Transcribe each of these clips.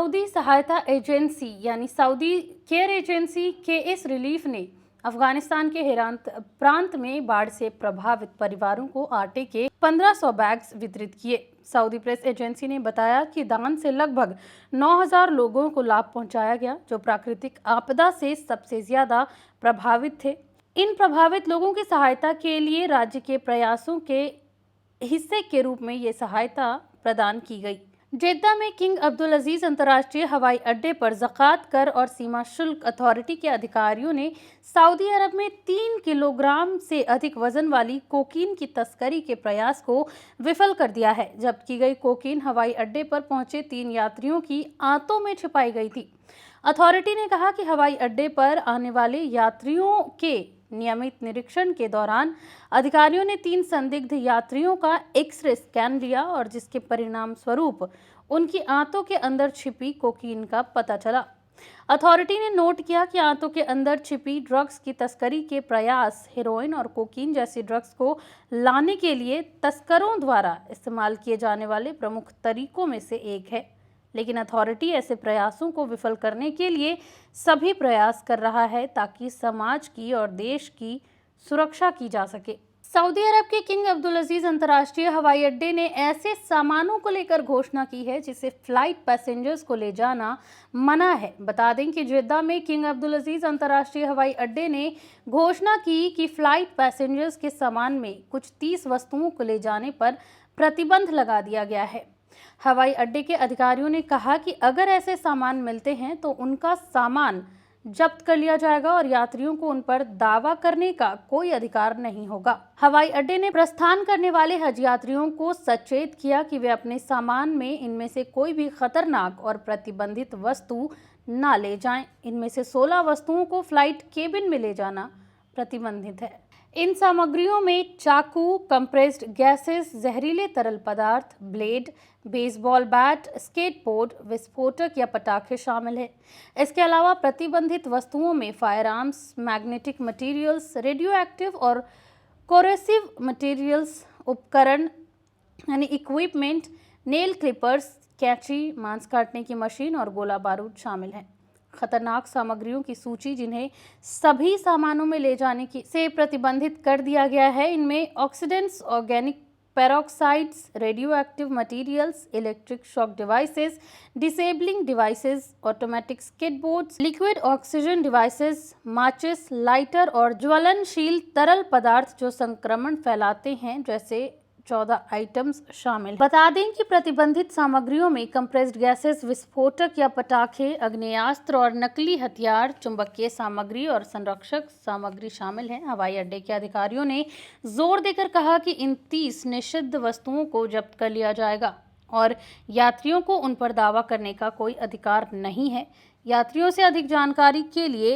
Saudi सहायता agency यानी Saudi care agency KS relief ने अफगानिस्तान के हेरात प्रांत में बाढ़ से प्रभावित परिवारों को आटे के 1500 बैग्स वितरित किए। सऊदी प्रेस एजेंसी ने बताया कि दान से लगभग 9000 लोगों को लाभ पहुंचाया गया, जो प्राकृतिक आपदा से सबसे ज्यादा प्रभावित थे। इन प्रभावित लोगों की सहायता के लिए राज्य के प्रयासों के हिस्से के रूप में ये सहायता प्रदान की गई। जेद्दा में किंग अब्दुल अजीज अंतर्राष्ट्रीय हवाई अड्डे पर ज़कात कर और सीमा शुल्क अथॉरिटी के अधिकारियों ने सऊदी अरब में 3 किलोग्राम से अधिक वजन वाली कोकीन की तस्करी के प्रयास को विफल कर दिया है। जब्त की गई कोकीन हवाई अड्डे पर पहुंचे 3 यात्रियों की आंतों में छिपाई गई थी। अथॉरिटी ने कहा कि हवाई अड्डे पर आने वाले यात्रियों के नियमित निरीक्षण के दौरान अधिकारियों ने 3 संदिग्ध यात्रियों का एक्सरे स्कैन लिया और जिसके परिणाम स्वरूप उनकी आंतों के अंदर छिपी कोकीन का पता चला। अथॉरिटी ने नोट किया कि आंतों के अंदर छिपी ड्रग्स की तस्करी के प्रयास हेरोइन और कोकीन जैसी ड्रग्स को लाने के लिए तस्करों द्वारा इस्तेमाल किए जाने वाले प्रमुख तरीकों में से एक है, लेकिन अथॉरिटी ऐसे प्रयासों को विफल करने के लिए सभी प्रयास कर रहा है ताकि समाज की और देश की सुरक्षा की जा सके। सऊदी अरब के किंग अब्दुल अजीज अंतर्राष्ट्रीय हवाई अड्डे ने ऐसे सामानों को लेकर घोषणा की है जिसे फ्लाइट पैसेंजर्स को ले जाना मना है। बता दें कि जेद्दा में किंग अब्दुल अजीज अंतर्राष्ट्रीय हवाई अड्डे ने घोषणा की कि फ्लाइट पैसेंजर्स के सामान में कुछ 30 वस्तुओं को ले जाने पर प्रतिबंध लगा दिया गया है। हवाई अड्डे के अधिकारियों ने कहा कि अगर ऐसे सामान मिलते हैं तो उनका सामान जब्त कर लिया जाएगा और यात्रियों को उन पर दावा करने का कोई अधिकार नहीं होगा। हवाई अड्डे ने प्रस्थान करने वाले हज यात्रियों को सचेत किया कि वे अपने सामान में इनमें से कोई भी खतरनाक और प्रतिबंधित वस्तु न ले जाएं। इनमें से 16 वस्तुओं को फ्लाइट केबिन में ले जाना प्रतिबंधित है। इन सामग्रियों में चाकू, कंप्रेस्ड गैसेस, जहरीले तरल पदार्थ, ब्लेड, बेसबॉल बैट, स्केटबोर्ड, विस्फोटक या पटाखे शामिल हैं। इसके अलावा प्रतिबंधित वस्तुओं में fire arms, magnetic materials, radio active और कोरेसिव मटेरियल्स, उपकरण यानी इक्विपमेंट, नेल क्लिपर्स, कैंची, मांस काटने की मशीन और गोला बारूद शामिल हैं। खतरनाक सामग्रियों की सूची जिन्हें सभी सामानों में ले जाने की से प्रतिबंधित कर दिया गया है, इनमें oxidants, organic peroxides, radioactive materials, electric shock devices, disabling devices, automatic skateboards, liquid oxygen devices, माचिस, लाइटर और ज्वलनशील तरल पदार्थ जो संक्रमण फैलाते हैं जैसे 14 आइटम्स शामिल। बता दें कि प्रतिबंधित सामग्रियों में कंप्रेस्ड गैसेस, विस्फोटक या पटाखे, आग्नेयास्त्र और नकली हथियार, चुंबकीय सामग्री और संरक्षक सामग्री शामिल हैं। हवाई अड्डे के अधिकारियों ने जोर देकर कहा कि इन 30 निषिद्ध वस्तुओं को जब्त कर लिया जाएगा और यात्रियों को उन पर दावा करने का कोई अधिकार नहीं है। यात्रियों से अधिक जानकारी के लिए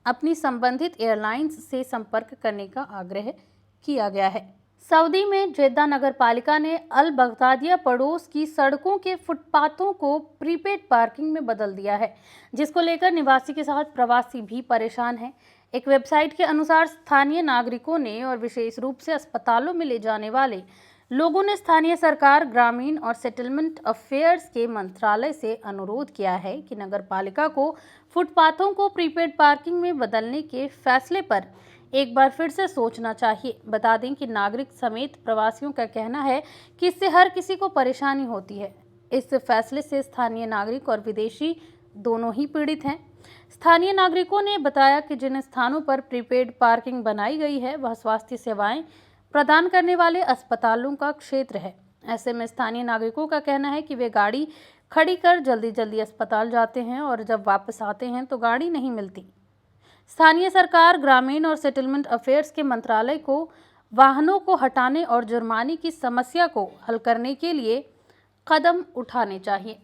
अपनी संबंधित एयरलाइंस से संपर्क करने का आग्रह किया गया है। सऊदी में जेद्दा नगर पालिका ने अल बगदादिया पड़ोस की सड़कों के फुटपाथों को प्रीपेड पार्किंग में बदल दिया है, जिसको लेकर निवासी के साथ प्रवासी भी परेशान हैं। एक वेबसाइट के अनुसार स्थानीय नागरिकों ने और विशेष रूप से अस्पतालों में ले जाने वाले लोगों ने स्थानीय सरकार, ग्रामीण और सेटलमेंट अफेयर्स के मंत्रालय से अनुरोध किया है कि नगर पालिका को फुटपाथों को प्रीपेड पार्किंग में बदलने के फैसले पर एक बार फिर से सोचना चाहिए। बता दें कि नागरिक समेत प्रवासियों का कहना है कि इससे हर किसी को परेशानी होती है। इस फैसले से स्थानीय नागरिक और विदेशी दोनों ही पीड़ित हैं। स्थानीय नागरिकों ने बताया कि जिन स्थानों पर प्रीपेड पार्किंग बनाई गई है वह स्वास्थ्य सेवाएं प्रदान करने वाले अस्पतालों का क्षेत्र है। ऐसे में स्थानीय नागरिकों का कहना है कि वे गाड़ी खड़ी कर जल्दी जल्दी अस्पताल जाते हैं और जब वापस आते हैं तो गाड़ी नहीं मिलती। स्थानीय सरकार, ग्रामीण और सेटलमेंट अफेयर्स के मंत्रालय को वाहनों को हटाने और जुर्माने की समस्या को हल करने के लिए कदम उठाने चाहिए।